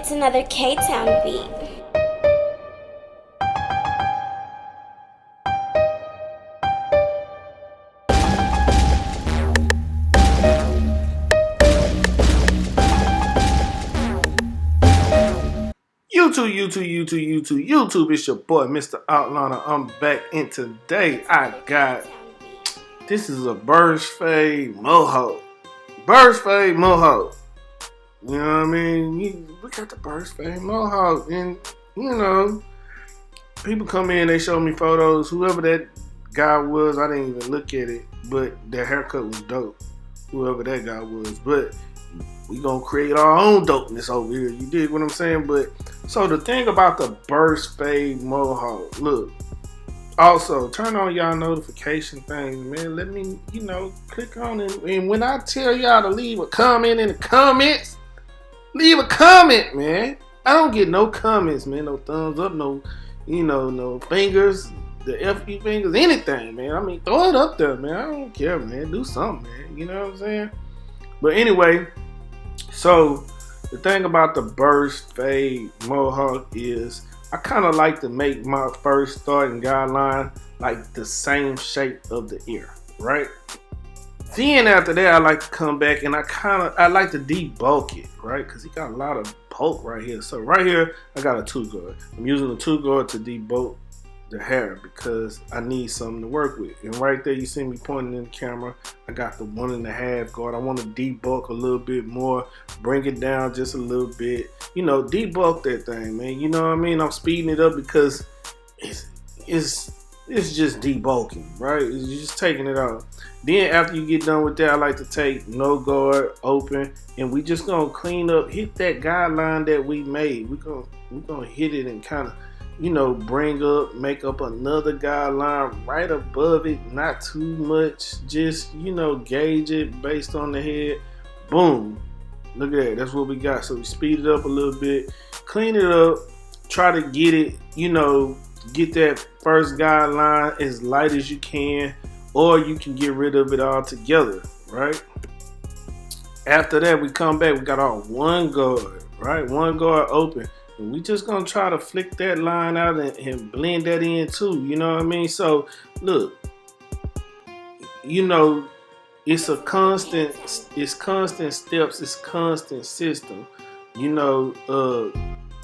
It's another K-Town beat. YouTube, it's your boy, Mr. Outliner. I'm back, and today this is a Burst Fade Mohawk. Burst Fade Mohawk. You know what I mean? We got the Burst Fade Mohawk, and you know, people come in, they show me photos. Whoever that guy was, I didn't even look at it, but their haircut was dope. Whoever that guy was, but we gonna create our own dopeness over here. You dig what I'm saying? But so the thing about the Burst Fade Mohawk, look. Also, turn on y'all notification things, man. Let me, click on it. And when I tell y'all to leave a comment in the comments, leave a comment, man. I don't get no comments, man. No thumbs up, no fingers, the FU fingers, anything, man. I mean, throw it up there, man. I don't care, man. Do something, man. You know what I'm saying? But anyway, so the thing about the Burst Fade Mohawk is I kind of like to make my first starting guideline like the same shape of the ear, right? Then after that, I like to come back and I like to debulk it, right? Because he got a lot of bulk right here. So right here, I got a 2-guard. I'm using the 2-guard to debulk the hair because I need something to work with. And right there, you see me pointing in the camera. I got the 1.5 guard. I want to debulk a little bit more, bring it down just a little bit. Debulk that thing, man. You know what I mean? I'm speeding it up because it's just debulking, right? It's just taking it out. Then after you get done with that, I like to take no guard open, and we just gonna clean up, hit that guideline that we made. We're gonna hit it and kind of make up another guideline right above it, not too much, just, gauge it based on the head. Boom. Look at that. That's what we got. So we speed it up a little bit, clean it up, try to get it, get that first guideline as light as you can, or you can get rid of it altogether, right? After that, we come back, we got our 1 guard, right? 1 guard open. And we just gonna try to flick that line out and blend that in too. You know what I mean? So look, it's constant steps, it's constant system.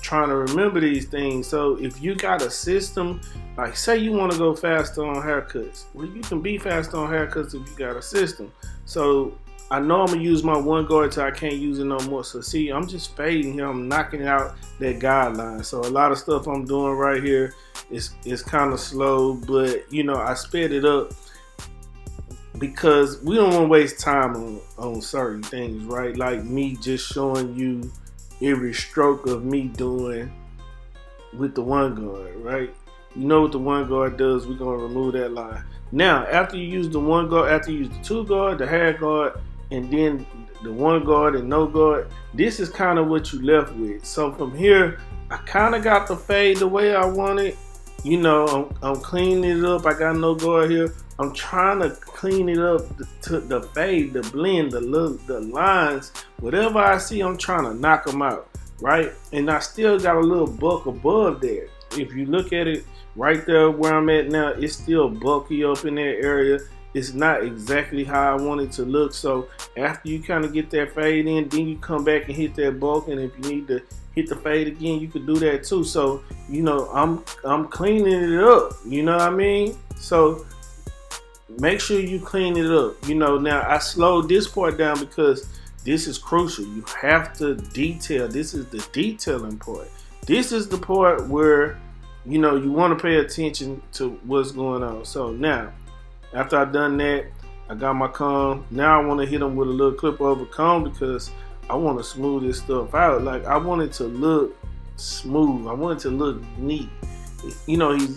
Trying to remember these things. So if you got a system, like say you want to go faster on haircuts, well, you can be faster on haircuts if you got a system. So I know I'm gonna use my 1 guard till I can't use it no more. So see, I'm just fading here. I'm knocking out that guideline. So a lot of stuff I'm doing right here is kind of slow, but I sped it up because we don't want to waste time on certain things, right? Like me just showing you every stroke of me doing with the 1 guard, right? You know what the 1 guard does. We're gonna remove that line. Now, after you use the 1 guard, after you use the 2 guard, the hair guard, and then the 1 guard and no guard, this is kind of what you left with. So from here, I kind of got the fade the way I want it. I'm cleaning it up. I got no guard here. I'm trying to clean it up to the fade, the blend, the lines. Whatever I see, I'm trying to knock them out, right? And I still got a little bulk above there. If you look at it right there where I'm at now, it's still bulky up in that area. It's not exactly how I want it to look. So after you kind of get that fade in, then you come back and hit that bulk. And if you need to hit the fade again, you can do that too. So, I'm cleaning it up. You know what I mean? So make sure you clean it up. Now I slowed this part down because this is crucial. You have to detail. This is the detailing part. This is the part where, you want to pay attention to what's going on. So now, after I've done that, I got my comb. Now I want to hit them with a little clip over comb because I want to smooth this stuff out. Like, I want it to look smooth. I want it to look neat. He want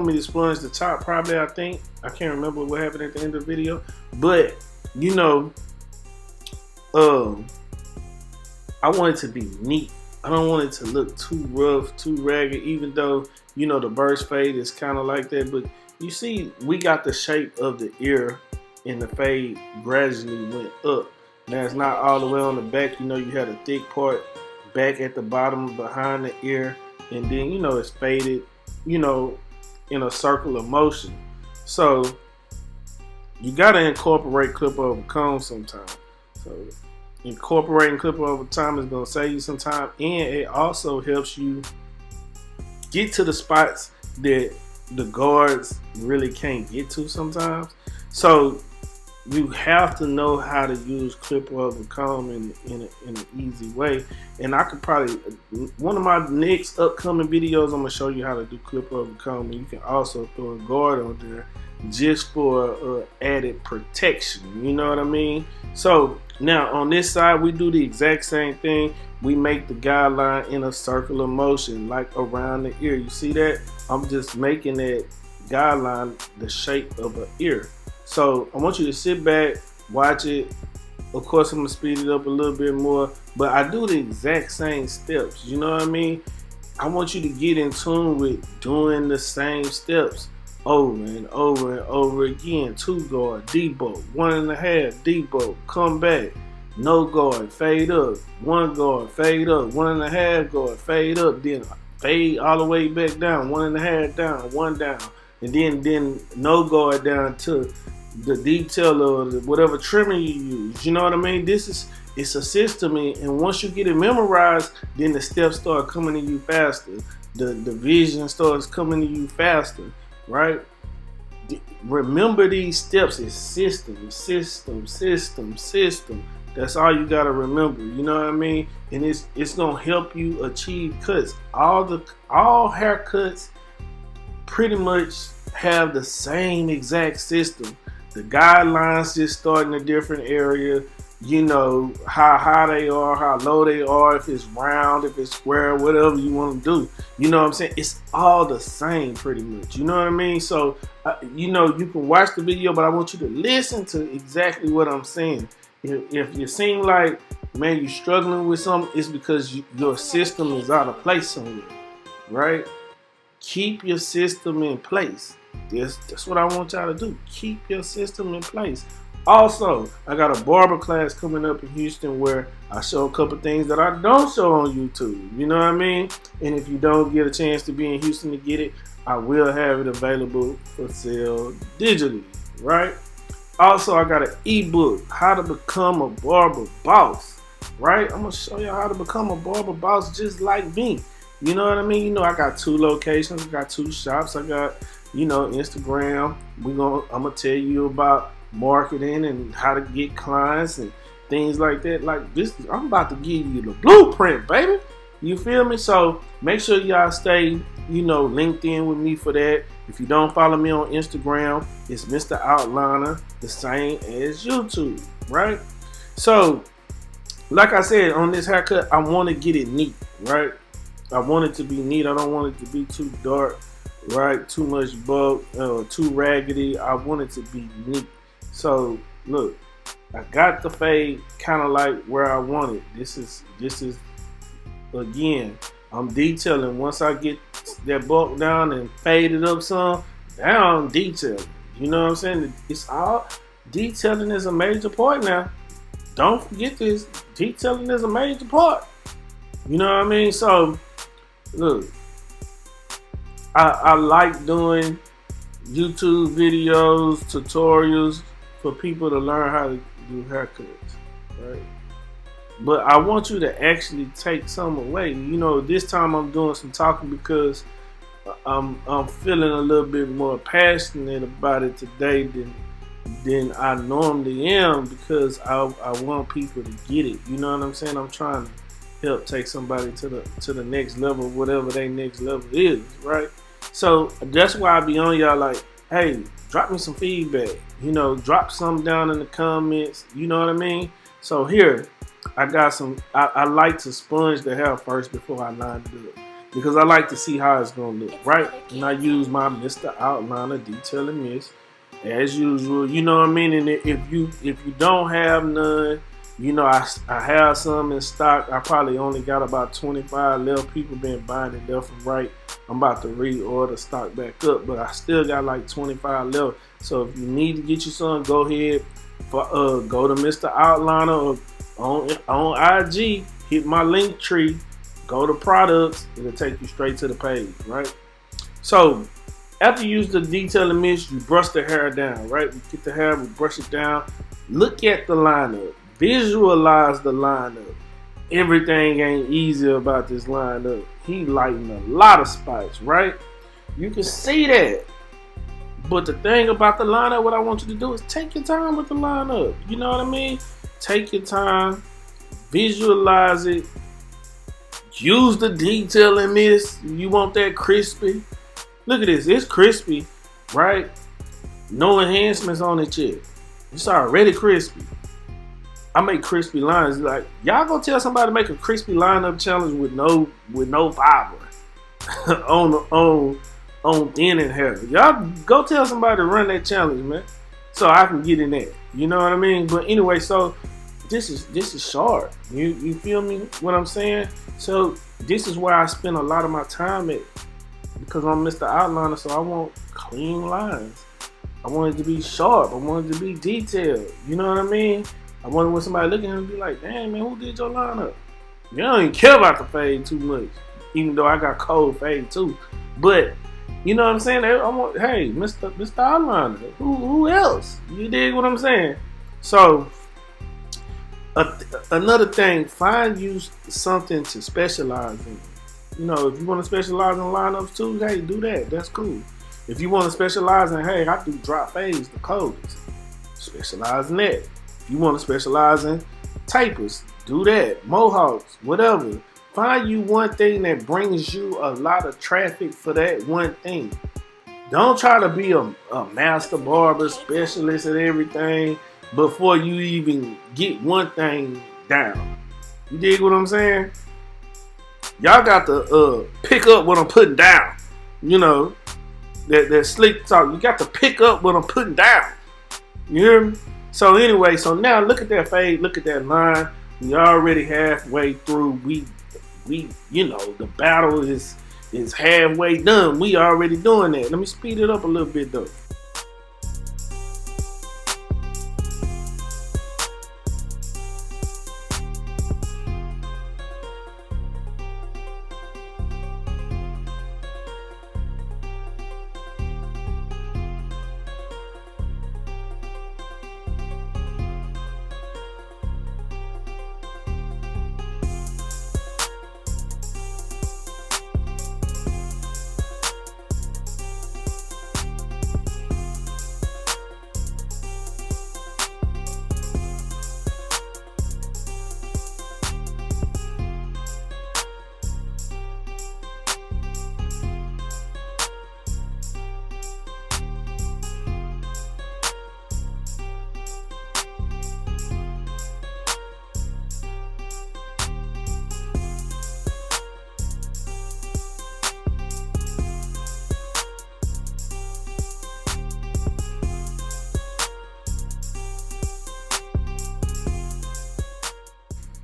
me to sponge the top probably, I think. I can't remember what happened at the end of the video. But, I want it to be neat. I don't want it to look too rough, too ragged, even though, the burst fade is kind of like that. But you see, we got the shape of the ear and the fade gradually went up. Now it's not all the way on the back. You know, you had a thick part back at the bottom behind the ear, and then you know it's faded, you know, in a circular motion. So you gotta incorporate clip over comb sometimes. So incorporating clip over time is gonna save you some time, and it also helps you get to the spots that the guards really can't get to sometimes. So you have to know how to use clip over comb in an easy way. And I could probably, one of my next upcoming videos, I'm gonna show you how to do clip over comb, and you can also throw a guard on there just for added protection. You know what I mean? So now on this side, we do the exact same thing. We make the guideline in a circular motion, like around the ear. You see that? I'm just making that guideline the shape of an ear. So I want you to sit back, watch it. Of course, I'm gonna speed it up a little bit more, but I do the exact same steps. You know what I mean? I want you to get in tune with doing the same steps over and over and over again. 2 guard, debolt, 1.5, debolt, come back, no guard, fade up, 1 guard, fade up, 1.5 guard, fade up, then fade all the way back down, 1.5 down, 1 down, and then no guard down to the detail of whatever trimming you use. You know what I mean? It's a system, and once you get it memorized, then the steps start coming to you faster. The vision starts coming to you faster, right? Remember these steps. It's system, system, system, system. That's all you gotta remember. You know what I mean? And it's gonna help you achieve cuts. All haircuts pretty much have the same exact system. The guidelines just start in a different area. You know, how high they are, how low they are, if it's round, if it's square, whatever you want to do. You know what I'm saying? It's all the same pretty much. You know what I mean? So, you know, you can watch the video, but I want you to listen to exactly what I'm saying. If you seem like, man, you're struggling with something, it's because your system is out of place somewhere, right? Keep your system in place. That's what I want y'all to do. Keep your system in place. Also, I got a barber class coming up in Houston where I show a couple things that I don't show on YouTube. You know what I mean? And if you don't get a chance to be in Houston to get it, I will have it available for sale digitally, right? Also, I got an ebook, How to Become a Barber Boss, right? I'm going to show you how to become a barber boss just like me. You know what I mean? You know, I got 2 locations. I got 2 shops. I got, you know, Instagram. I'm going to tell you about marketing and how to get clients and things like that. Like this, I'm about to give you the blueprint, baby. You feel me? So make sure y'all stay, you know, linked in with me for that. If you don't follow me on Instagram, it's Mr.Outliner, the same as YouTube, right? So, like I said, on this haircut, I want to get it neat, right? I want it to be neat. I don't want it to be too dark, right? Too much bulk, too raggedy. I want it to be neat. So, look, I got the fade kind of like where I want it. This is again, I'm detailing. Once I get that bulk down and fade it up some, now I'm detailing. You know what I'm saying? It's all, detailing is a major part now. Don't forget this. Detailing is a major part. You know what I mean? So, look, I like doing YouTube videos, tutorials for people to learn how to do haircuts, right? But I want you to actually take some away. You know, this time I'm doing some talking because I'm feeling a little bit more passionate about it today than I normally am, because I want people to get it. You know what I'm saying? I'm trying to help take somebody to the next level, whatever their next level is, right? So that's why I be on y'all like, hey, drop me some feedback. You know, drop some down in the comments. You know what I mean? So here, I got some, I like to sponge the hair first before I line it up, because I like to see how it's going to look, right? And I use my Mr.Outliner Detailing Mist as usual. You know what I mean? And if you don't have none, you know, I have some in stock. I probably only got about 25 left. People been buying it left and right. I'm about to reorder stock back up, but I still got like 25 left. So if you need to get you some, go ahead. go to Mr. Outliner on IG, hit my link tree, go to products, it'll take you straight to the page, right? So after you use the detailing mist, you brush the hair down, right? We get the hair, we brush it down. Look at the lineup, visualize the lineup. Everything ain't easy about this lineup. He lightened a lot of spots, right? You can see that. But the thing about the lineup, what I want you to do is take your time with the lineup. You know what I mean? Take your time, visualize it, use the detailing mist. You want that crispy. Look at this, it's crispy, right? No enhancements on it yet. It's already crispy. I make crispy lines. Like, y'all go tell somebody to make a crispy lineup challenge with no fiber on thinning hair. Y'all go tell somebody to run that challenge, man, so I can get in there. You know what I mean? But anyway, so this is short. You feel me? What I'm saying? So this is where I spend a lot of my time at, because I'm Mr. Outliner. So I want clean lines. I want it to be sharp. I want it to be detailed. You know what I mean? I want when somebody look at him and be like, "Damn, man, who did your lineup?" You don't even care about the fade too much, even though I got cold fade too. But you know what I'm saying? I want, hey, Mr. Outliner, who else? You dig what I'm saying? So another thing, find you something to specialize in. You know, if you want to specialize in lineups too, hey, do that. That's cool. If you want to specialize in, hey, I do drop fades, the coldest, specialize in that. If you want to specialize in tapers, do that. Mohawks, whatever. Find you one thing that brings you a lot of traffic for that one thing. Don't try to be a master barber specialist at everything before you even get one thing down. You dig what I'm saying? Y'all got to pick up what I'm putting down. You know, that slick talk. You got to pick up what I'm putting down. You hear me? So anyway, so now look at that fade, look at that line. We already halfway through. We you know, the battle is halfway done. We already doing that. Let me speed it up a little bit though.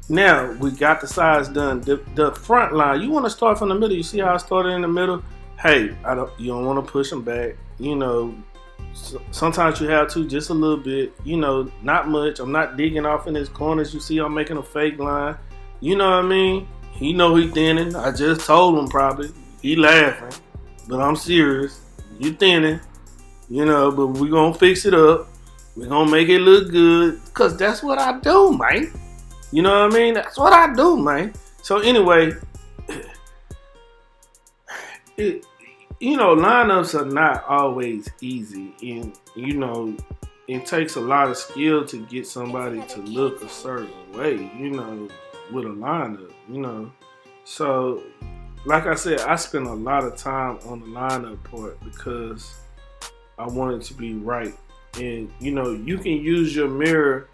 Now we got the sides done. The front line, you want to start from the middle. You see how I started in the middle? Hey, you don't want to push them back. You know, sometimes you have to, just a little bit. You know, not much. I'm not digging off in his corners. You see, I'm making a fake line. You know what I mean? He know he thinning. I just told him probably. He laughing, but I'm serious. You thinning. You know, but we gonna fix it up. We gonna make it look good, cause that's what I do, man. You know what I mean? That's what I do, man. So anyway, you know, lineups are not always easy, and you know, it takes a lot of skill to get somebody to look a certain way, you know, with a lineup, you know. So, like I said, I spend a lot of time on the lineup part because I want it to be right. And you know, you can use your mirror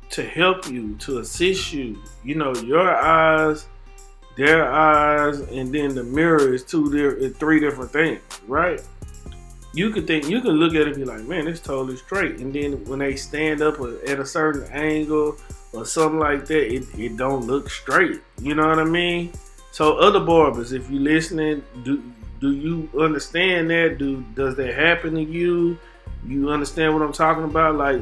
to help you, to assist you. You know, your eyes, their eyes, and then the mirror is three different things, right? You can look at it and be like, man, it's totally straight. And then when they stand up at a certain angle or something like that, it don't look straight. You know what I mean? So other barbers, if you listening, do you understand that? Does that happen to you? You understand what I'm talking about? Like,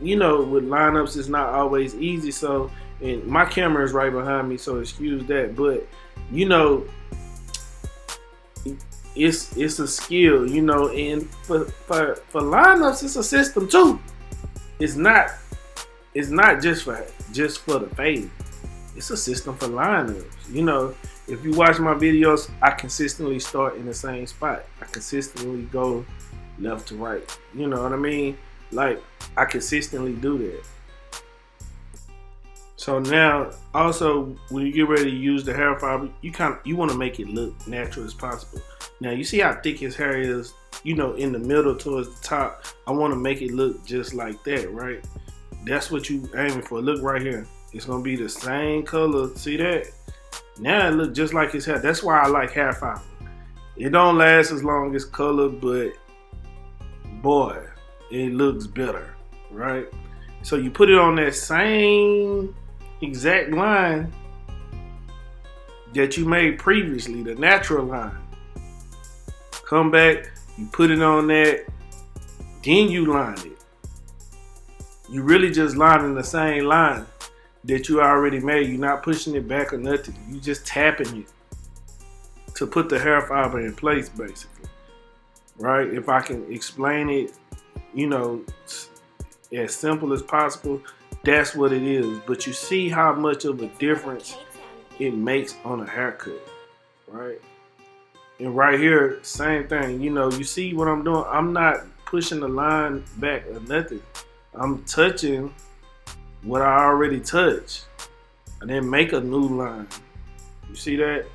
you know, with lineups, it's not always easy. So, and my camera is right behind me, so excuse that. But you know, it's a skill, you know, and for lineups, it's a system too. It's not just for the fade. It's a system for lineups. You know, if you watch my videos, I consistently start in the same spot. I consistently go left to right. You know what I mean? Like, I consistently do that. So now, also, when you get ready to use the hair fiber, you want to make it look natural as possible. Now, you see how thick his hair is, you know, in the middle towards the top. I want to make it look just like that, right? That's what you aiming for. Look right here. It's going to be the same color. See that? Now it look just like his hair. That's why I like hair fiber. It don't last as long as color, but boy, it looks better, right? So you put it on that same exact line that you made previously, the natural line. Come back, you put it on that, then you line it. You really just lining the same line that you already made. You're not pushing it back or nothing. You just tapping it to put the hair fiber in place, basically. Right? If I can explain it, you know, as simple as possible, that's what it is. But you see how much of a difference it makes on a haircut, right? And right here, same thing. You know, you see what I'm doing? I'm not pushing the line back or nothing. I'm touching what I already touched and then make a new line. You see that?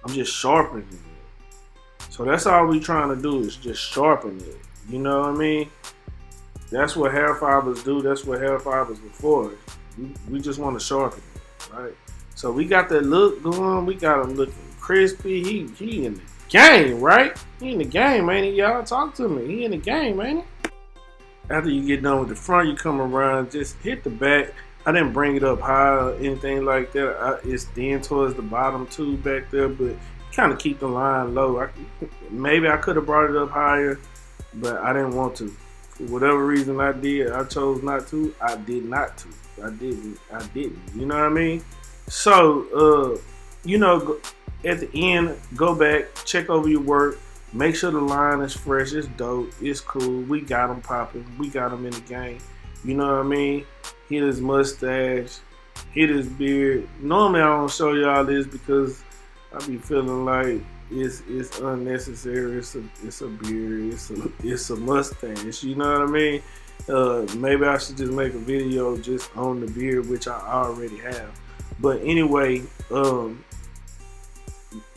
I'm just sharpening it. So that's all we trying to do, is just sharpen it. You know what I mean? That's what hair fibers do. That's what hair fibers are for. We just want to sharpen it, right? So we got that look going. We got him looking crispy. He in the game, right? He in the game, ain't he? Y'all talk to me. He in the game, ain't he? After you get done with the front, you come around, just hit the back. I didn't bring it up high or anything like that. It's thin towards the bottom too back there, but kind of keep the line low. Maybe I could have brought it up higher, but I didn't want to. For whatever reason I chose not to. I did not to. I didn't. You know what I mean? So, you know, at the end, go back, check over your work. Make sure the line is fresh, it's dope, it's cool. We got him popping, we got him in the game. You know what I mean? Hit his mustache, hit his beard. Normally I don't show y'all this because I be feeling like it's unnecessary. It's a beard, it's a mustache. You know what I mean? Maybe I should just make a video just on the beard, which I already have. But anyway,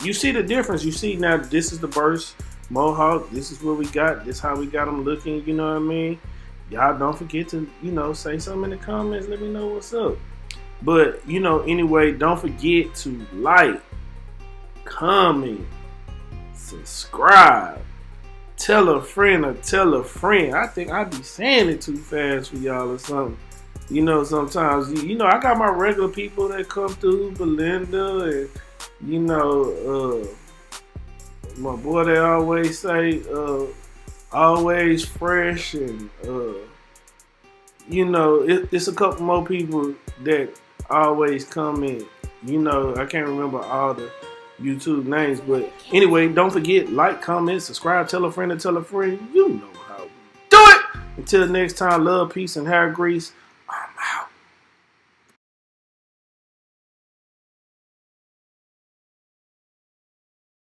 you see the difference. You see now, this is the burst Mohawk. This is what we got. This is how we got them looking. You know what I mean? Y'all don't forget to, you know, say something in the comments. Let me know what's up. But, you know, anyway, don't forget to like, comment, subscribe, tell a friend or tell a friend. I think I be saying it too fast for y'all or something. You know, sometimes, you know, I got my regular people that come through, Belinda and, you know, my boy, they always say, always fresh, and you know, it's a couple more people that always come in. You know, I can't remember all the YouTube names, but anyway, don't forget, like, comment, subscribe, tell a friend to tell a friend. You know how we do it. Until next time, love, peace, and hair grease.